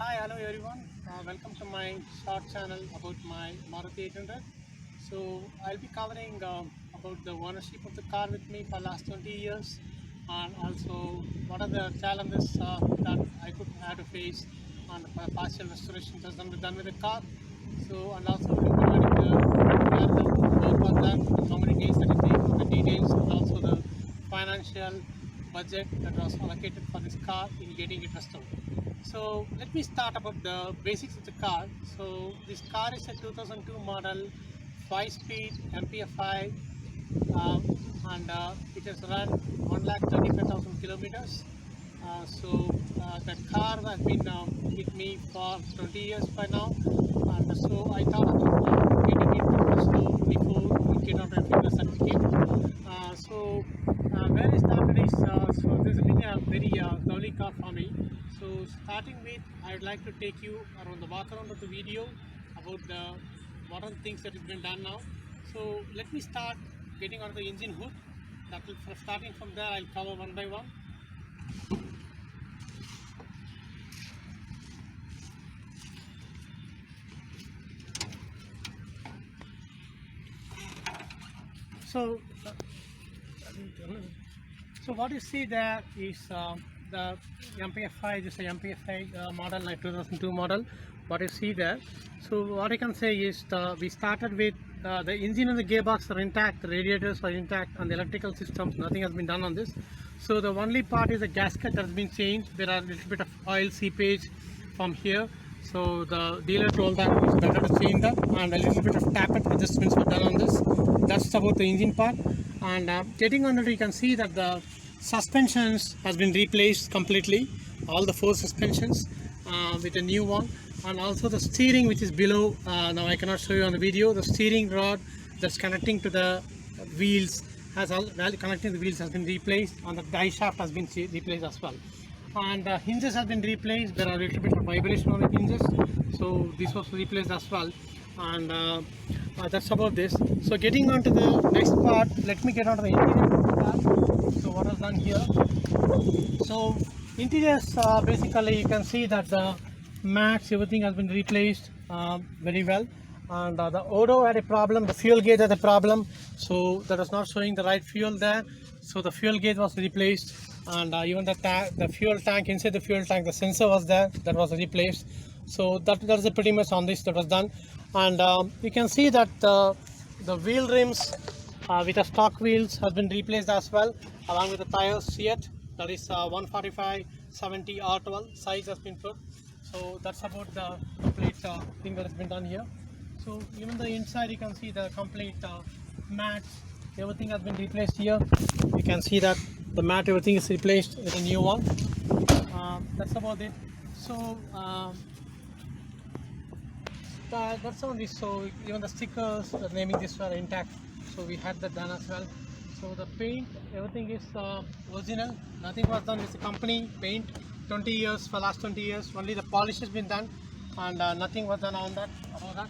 Hi, hello everyone. Welcome to my short channel about my Maruti 800. So I'll be covering about the ownership of the car with me for last 20 years, and also what are the challenges that I could have to face on the partial restoration that's done with the car. So and also we'll be providing the work on that, and how many days that it takes, the details, and also the financial budget that was allocated for this car in getting it restored. So let me start about the basics of the car. So this car is a 2002 model, 5-speed MPFI, uh, and it has run 1,35,000 kilometers. The car has been with me for 20 years by now, and so I thought about getting it restored before we get on a fitness certificate. Where I started is this has been a very lovely car for me. So starting with, I would like to take you around the walk around of the video about the modern things that has been done now. So let me start getting on the engine hood. That will, starting from there, I'll cover one by one. So, uh, so what you see there is the MPFI. This is a MPFI model, like 2002 model. What you see there. So what I can say is we started with the engine and the gearbox are intact, the radiators are intact, and the electrical systems, nothing has been done on this. So the only part is the gasket that has been changed. There are a little bit of oil seepage from here. So the dealer told that it's better to change that, and a little bit of tappet adjustments were done on this. That's about the engine part. And getting on it, you can see that the suspensions has been replaced completely, all the 4 suspensions with a new one, and also the steering, which is below. Now I cannot show you on the video. The steering rod that's connecting to the wheels connecting the wheels has been replaced, and the die shaft has been replaced as well. And hinges have been replaced. There are a little bit of vibration on the hinges, so this was replaced as well. And that's about this. So getting on to the next part, let me get on to the interior. So what was done here? So interiors, basically you can see that the mats, everything has been replaced very well. And the Odo had a problem, the fuel gauge had a problem, so that was not showing the right fuel there. So the fuel gauge was replaced, and even the fuel tank, inside the fuel tank, the sensor was there, that was replaced. So that's pretty much on this that was done. And you can see that the wheel rims with the stock wheels has been replaced as well, along with the tires. Yet that is 145/70 R12 size has been put. So that's about the complete thing that has been done here. So even the inside, you can see the complete mats, everything has been replaced here. You can see that the mat, everything is replaced with a new one. That's about it. So that's on this. So even the stickers, the naming this were intact, so we had that done as well. So the paint, everything is original, nothing was done with the company paint. 20 years, for last 20 years only the polish has been done, and nothing was done on that, about that.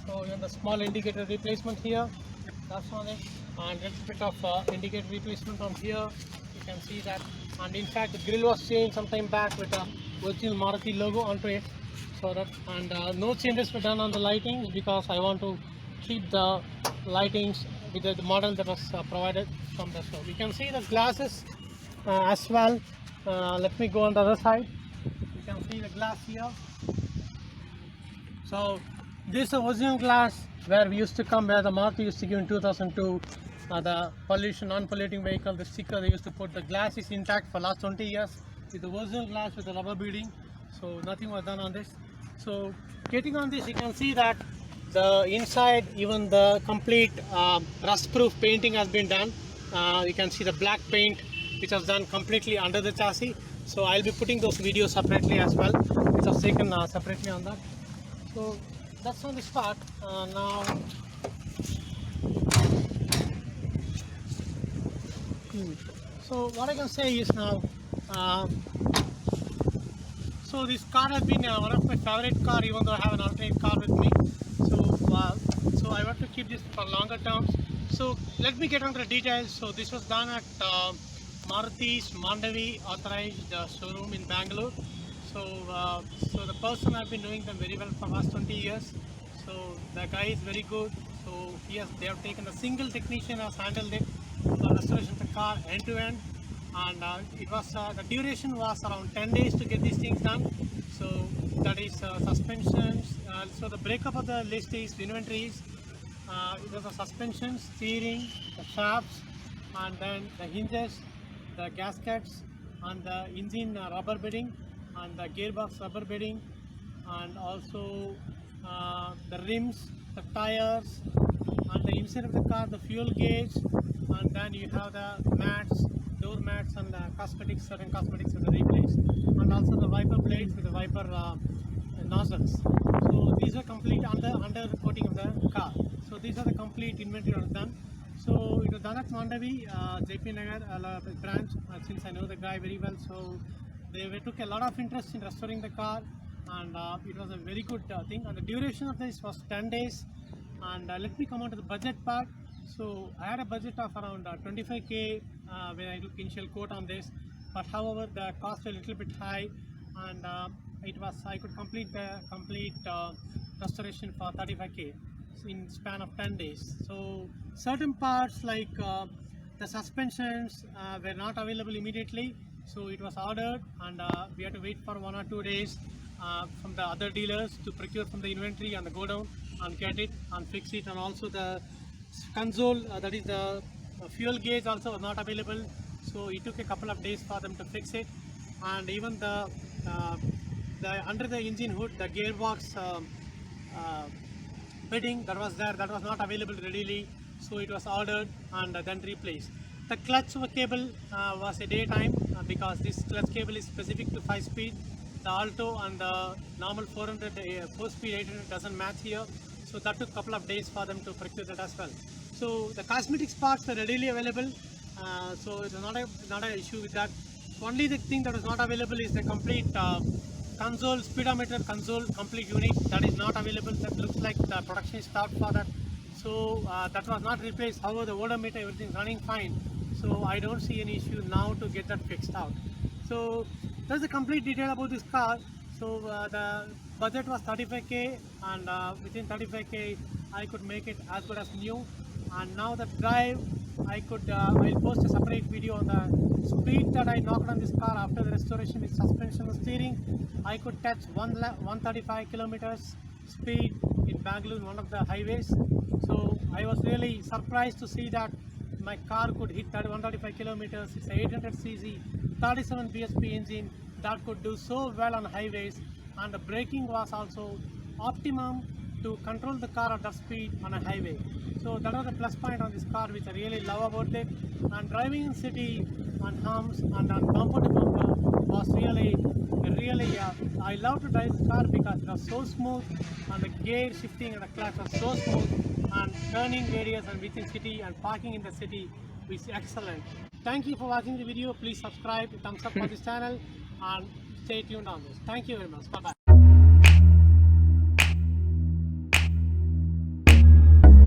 So even the small indicator replacement here, that's on it, and a little bit of indicator replacement on here, you can see that. And in fact the grill was changed some time back with a original Maruti logo onto it. So that, and no changes were done on the lightings, because I want to keep the lightings with the model that was provided from the store. You can see the glasses as well. Let me go on the other side. You can see the glass here. So this is the original glass where we used to come, where the Maruti used to give in 2002 the pollution non-polluting vehicle, the sticker they used to put. The glass is intact for last 20 years with the original glass with the rubber beading. So nothing was done on this. So getting on this, you can see that the inside, even the complete rust proof painting has been done. You can see the black paint which was done completely under the chassis. So I'll be putting those videos separately as well, which was taken separately on that. So that's on this part. Now so what I can say is now, so this car has been one of my favorite car, even though I have an alternate car with me. So I want to keep this for longer terms. So let me get on to the details. So this was done at Maruti's Mandavi authorized showroom in Bangalore. So, so the person I've been knowing them very well for last 20 years. So the guy is very good. So they have taken a single technician has handled it, the restoration of the car end to end, and it was the duration was around 10 days to get these things done. So that is suspensions. So the breakup of the list is inventories. It was the suspension, steering, the shafts, and then the hinges, the gaskets, and the engine rubber bedding, and the gearbox rubber bedding, and also the rims, the tires, and the inside of the car, the fuel gauge, and then you have the mats, door mats, and the cosmetics, certain cosmetics with the replace, and also the wiper blades with the wiper nozzles. So these are complete under coating of the car. So these are the complete inventory done. So it was done at Mandavi, JP Nagar branch, since I know the guy very well. So they took a lot of interest in restoring the car, and it was a very good thing. And the duration of this was 10 days. And let me come on to the budget part. So I had a budget of around 25k when I took initial quote on this. But however, the cost a little bit high, and I could complete the restoration for 35k in span of 10 days. So certain parts like the suspensions were not available immediately, so it was ordered, and we had to wait for 1 or 2 days from the other dealers to procure from the inventory and go down and get it and fix it. And also the console, that is the fuel gauge, also was not available, so it took a couple of days for them to fix it. And even the under the engine hood, the gearbox bedding that was there, that was not available readily, so it was ordered and then replaced. The clutch cable was a daytime because this clutch cable is specific to 5-speed. The Alto and the normal 400 4-speed 800 doesn't match here, so that took a couple of days for them to procure that as well. So the cosmetics parts were readily available, so it's not an issue with that. Only the thing that was not available is the complete console, speedometer console complete unit, that is not available. That looks like the production is stopped for that, so that was not replaced. However, the odometer, everything is running fine, so I don't see any issue now to get that fixed out. So that's the complete detail about this car. So the budget was 35k, and within 35k I could make it as good as new. And now the drive, I'll post a separate video on the speed that I knocked on this car after the restoration with suspension and steering. I could touch 135 kilometers speed in Bangalore, one of the highways. So I was really surprised to see that my car could hit that 135 kilometers. It's a 800cc 37 bhp engine that could do so well on highways, and the braking was also optimum to control the car at that speed on a highway. So that was the plus point on this car which I really love about it. And driving in city on humps and on bumper to bumper was really I love to drive this car because it was so smooth, and the gear shifting and the clutch was so smooth, and turning areas and within city and parking in the city is excellent. Thank you for watching the video. Please subscribe, thumbs up for this channel, and stay tuned on this. Thank you very much. Bye bye.